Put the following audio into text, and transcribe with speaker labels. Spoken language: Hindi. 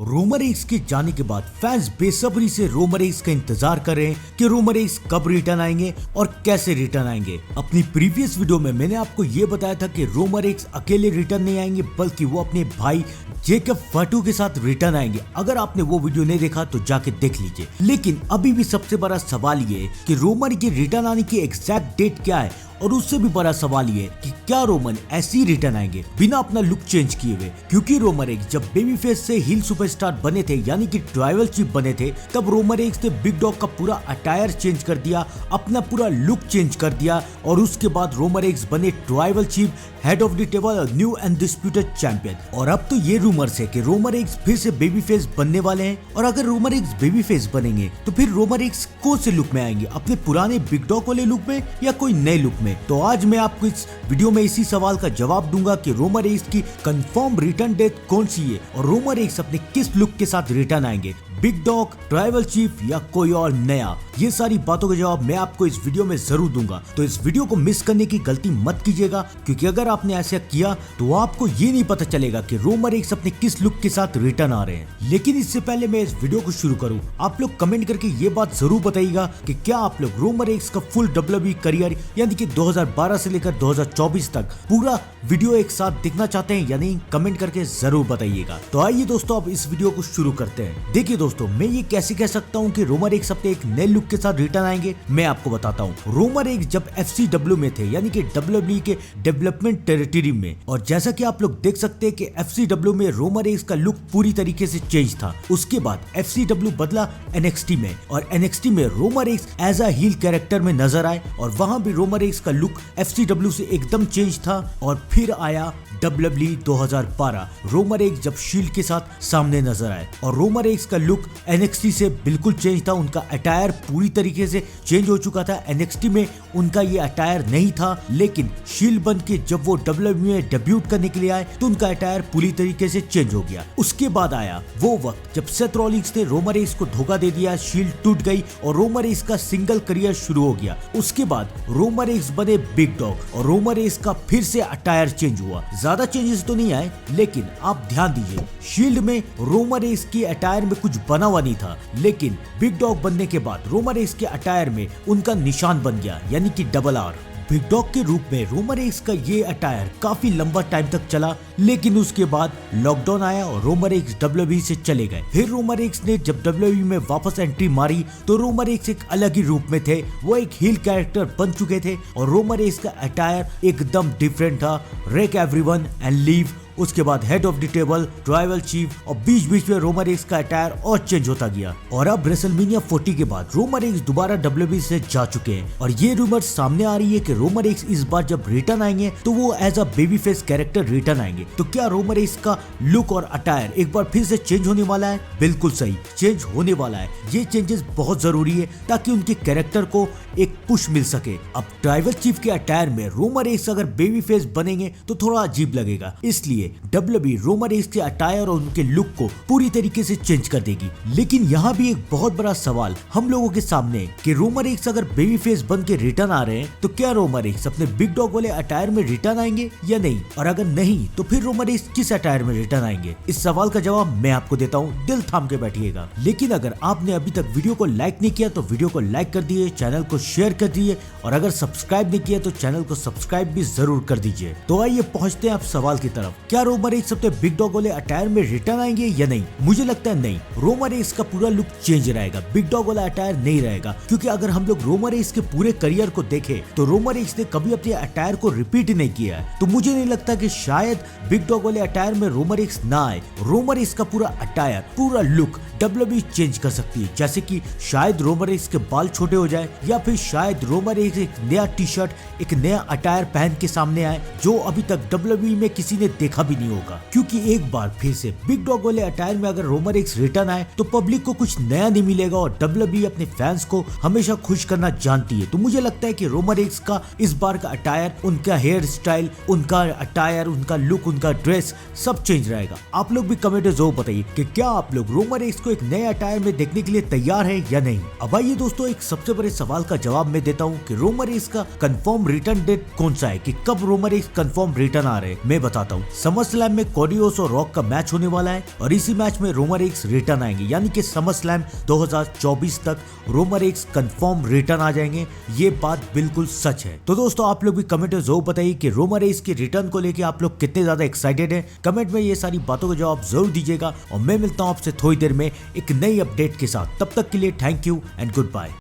Speaker 1: रोमन रेक्स के जाने के बाद फैंस बेसब्री से रोमन रेक्स का इंतजार कर रहे हैं कि रोमन रेक्स कब रिटर्न आएंगे और कैसे रिटर्न आएंगे। अपनी प्रीवियस वीडियो में मैंने आपको ये बताया था कि रोमन रेक्स अकेले रिटर्न नहीं आएंगे बल्कि वो अपने भाई जेकब फटू के साथ रिटर्न आएंगे। अगर आपने वो वीडियो नहीं देखा तो जाके देख लीजिए। लेकिन अभी भी सबसे बड़ा सवाल ये है कि रोमन के रिटर्न आने की एग्जैक्ट डेट क्या है, और उससे भी बड़ा सवाल ये है कि क्या रोमन ऐसे ही रिटर्न आएंगे बिना अपना लुक चेंज किए हुए। क्योंकि रोमन रेक्स जब बेबी फेस से हील सुपरस्टार बने थे यानी कि ट्राइबल चीफ बने थे, तब रोमन रेक्स ने बिग डॉग का पूरा अटायर चेंज कर दिया, अपना पूरा लुक चेंज कर दिया, और उसके बाद रोमन रेक्स बने tribal chief, head of the table और न्यू अनडिस्प्यूटेड चैंपियन। और अब तो ये रूमर्स है कि रोमन रेक्स फिर से बेबी फेस बनने वाले हैं, और अगर रोमन रेक्स बेबी फेस बनेंगे तो फिर रोमन रेक्स कौन से लुक में आएंगे, अपने पुराने बिग डॉग वाले लुक में या कोई नए लुक में। तो आज मैं आपको इस वीडियो में इसी सवाल का जवाब दूंगा कि रोमन रेक्स की कंफर्म रिटर्न डेट कौन सी है और रोमन रेक्स अपने किस लुक के साथ रिटर्न आएंगे, बिग डॉग, ट्राइबल चीफ या कोई और नया। ये सारी बातों के जवाब मैं आपको इस वीडियो में जरूर दूंगा, तो इस वीडियो को मिस करने की गलती मत कीजिएगा, क्योंकि अगर आपने ऐसा किया तो आपको ये नहीं पता चलेगा कि रोमन रेक्स अपने किस लुक के साथ रिटर्न आ रहे हैं। लेकिन इससे पहले मैं इस वीडियो को शुरू करूं, आप लोग कमेंट करके ये बात जरूर बताइएगा कि क्या आप लोग रोमन रेक्स का फुल WWE करियर यानी कि 2012 से लेकर 2024 तक पूरा वीडियो एक साथ देखना चाहते हैं या नहीं, कमेंट करके जरूर बताइएगा। तो आइए दोस्तों अब इस वीडियो को शुरू करते हैं। देखिए दोस्तों, मैं ये कैसे कह सकता हूँ कि रोमन रेक्स अपने एक नए लुक के साथ रिटर्न आएंगे, मैं आपको बताता हूँ। रोमन रेक्स जब FCW में थे यानी कि WWE के डेवलपमेंट टेरिटरी में, और जैसा कि आप लोग देख सकते हैं कि FCW में रोमन रेक्स का लुक पूरी तरीके से चेंज था। उसके बाद FCW बदला NXT में, और NXT में Roman Reigns as a heel character में नजर आए, और वहां भी रोमन रेक्स का लुक FCW से एकदम चेंज था। और फिर आया WWE 2012, रोमन रेक्स जब शील्ड के साथ सामने नजर आए, और रोमन रेक्स का लुक NXT से बिल्कुल चेंज था, उनका अटायर पूरी तरीके से चेंज हो चुका था। NXT में उनका ये अटायर नहीं था, लेकिन शील्ड बन के जब वो WWE में डेब्यूट करने के लिए आए तो उनका अटायर पूरी तरीके से चेंज हो गया। उसके बाद आया वो वक्त जब सेथ रॉलिंस ने रोमन रेक्स को धोखा दे दिया, शील्ड टूट गई और रोमन रेक्स का सिंगल करियर शुरू हो गया। उसके बाद रोमन रेक्स बने बिग डॉग, और रोमन रेक्स का फिर से अटायर चेंज हुआ। ज्यादा चेंजेस तो नहीं आए, लेकिन आप ध्यान दीजिए, शील्ड में रोमन रेक्स की अटायर में कुछ बना हुआ नहीं था, लेकिन बिग डॉग बनने के बाद रोमन रेक्स के अटायर में उनका निशान बन गया यानी कि डबल R। बिग डॉग के रूप में रोमन रेक्स का ये अटायर काफी लंबा टाइम तक चला, लेकिन उसके बाद लॉकडाउन आया और रोमन रेक्स WWE से चले गए। फिर रोमन रेक्स ने जब WWE में वापस एंट्री मारी तो रोमन रेक्स एक अलग ही रूप में थे, वो एक हील कैरेक्टर बन चुके थे, और रोमन रेक्स का अटायर एकदम डिफरेंट था। रेक एवरीवन एंड लीव, उसके बाद head of the table, tribal chief, और बीच बीच में रोमन रेक्स का अटायर और चेंज होता गया। और अब रेसलमेनिया 40 के बाद रोमन रेक्स दोबारा WWE से जा चुके हैं, और ये रूमर सामने आ रही है कि रोमन रेक्स इस बार जब रिटर्न आएंगे तो वो as a baby face character return आएंगे। तो क्या रोमन रेक्स का लुक और अटायर एक बार फिर से चेंज होने वाला है? बिल्कुल सही, चेंज होने वाला है। ये चेंजेस बहुत जरूरी है ताकि उनके कैरेक्टर को एक पुश मिल सके। अब ट्राइबल चीफ के अटायर में रोमन रेक्स अगर बेबी फेस बनेंगे तो थोड़ा अजीब लगेगा, इसलिए WWE रोमन रेक्स के अटायर और उनके लुक को पूरी तरीके से चेंज कर देगी। लेकिन यहाँ भी एक बहुत बड़ा सवाल हम लोगों के सामने है कि रोमन रेक्स अगर बेबी फेस बन के रिटर्न आ रहे हैं तो क्या रोमन रेक्स अपने बिग डॉग वाले अटायर में रिटर्न आएंगे या नहीं, और अगर नहीं तो फिर रोमन रेक्स किस अटायर में रिटर्न आएंगे? इस सवाल का जवाब मैं आपको देता हूँ, दिल थाम के बैठिएगा। लेकिन अगर आपने अभी तक वीडियो को लाइक नहीं किया तो वीडियो को लाइक कर दिए, चैनल को शेयर कर दिए, और अगर सब्सक्राइब नहीं किया तो चैनल को सब्सक्राइब भी जरूर कर दीजिए। तो आइए पहुंचते हैं आप सवाल की तरफ, क्या रोमन रेक्स अपने बिग डॉग वाले अटायर में रिटर्न आएंगे या नहीं? मुझे लगता है नहीं, रोमन रेक्स का पूरा लुक चेंज रहेगा, बिग डॉग वाला अटायर नहीं रहेगा। क्योंकि अगर हम लोग रोमन रेक्स के पूरे करियर को देखें तो रोमन रेक्स ने कभी अपने अटायर को रिपीट नहीं किया है, तो मुझे नहीं लगता कि शायद बिग डॉग वाले अटायर में रोमन रेक्स ना आए। रोमन रेक्स का पूरा अटायर, पूरा लुक WWE चेंज कर सकती है, जैसे कि शायद रोमन रेक्स के बाल छोटे हो जाए, या फिर शायद रोमन रेक्स एक नया टी शर्ट, एक नया अटायर पहन के सामने आए जो अभी तक WWE में किसी ने देखा भी नहीं होगा। क्योंकि एक बार फिर से बिग डॉग वाले अटायर में अगर रोमन रेक्स रिटर्न आए तो पब्लिक को कुछ नया नहीं मिलेगा, और WWE अपने फैंस को हमेशा खुश करना जानती है। तो मुझे लगता है कि रोमन रेक्स का इस बार का अटायर, उनका हेयर स्टाइल, उनका अटायर, उनका लुक, उनका ड्रेस सब चेंज रहेगा। आप लोग भी कमेंट में जरूर बताइए कि क्या आप लोग रोमन रेक्स को एक नए अटायर में देखने के लिए तैयार है या नहीं। अब आइए दोस्तों एक सबसे बड़े सवाल का जवाब मैं देता हूँ कि रोमन रेंस का कंफर्म रिटर्न डेट कौन सा है, कि कब रोमन रेंस कंफर्म रिटर्न आ रहे हैं। मैं बताता हूँ, समर स्लैम में कोडियोस और रॉक का मैच होने वाला है और इसी मैच में रोमन रेंस रिटर्न आएंगे, यानी कि समर स्लैम 2024 तक रोमन रेंस कंफर्म रिटर्न आ जाएंगे। ये बात बिल्कुल सच है। तो दोस्तों आप लोग भी कमेंट में जरूर बताइए कि रोमन रेंस के रिटर्न को लेकर आप लोग कितने ज्यादा एक्साइटेड हैं। कमेंट में ये सारी बातों का जवाब जरूर दीजिएगा और मैं मिलता हूं आपसे थोड़ी देर में एक नई अपडेट के साथ। तब तक के लिए thank you and good bye.